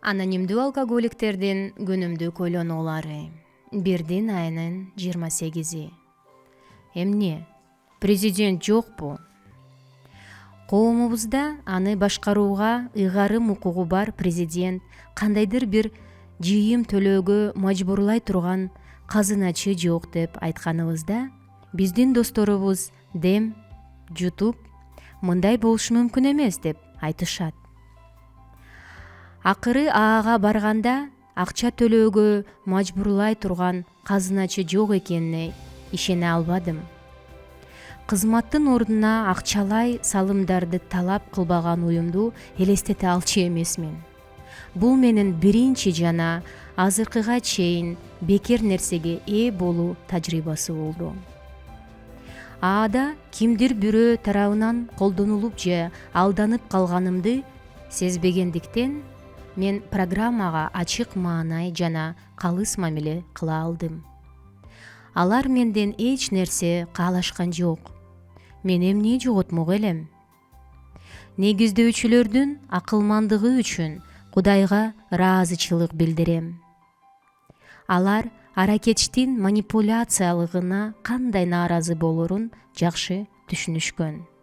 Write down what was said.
Анонимдүү алкоголиктердин күнүмдүк ойлонуулары. 1 айынын 28. Эмне? Президент жокпу? Коомубузда аны башкарууга ыйгарым укугу бар президент кандайдыр бир жыйым төлөөгө мажбурлай турган казыначы жок деп айтканыбызда, биздин досторубуз дем жутуп, мындай болушу мүмкүн эмес деп айтышат. Акыры ага барганда акча төлөөгө мажбурлай турган казыначы жок экенине ишене албадым. Кызматтын ордуна акчалай салымдарды талап кылбаган уюмду элестете алчу эмесмин. Бул менин биринчи жана азыркыга чейин бекер нерсеге ээ болуу тажрыйбасы болду. Аада кимдир бирөө тарабынан колдонулуп же алданып калганымды сезбегендиктен мен программага ачык маанай жана калыс мамиле кыла алдым. Алар менден эч нерсе каалашкан жок. Мен эмне жоготмок элем? Негиздөөчүлөрдүн акылмандыгы үчүн Кудайга ыраазычылык билдирем. Алар аракечтин манипуляциялыгына кандай нааразы болорун жакшы түшүнүшкөн.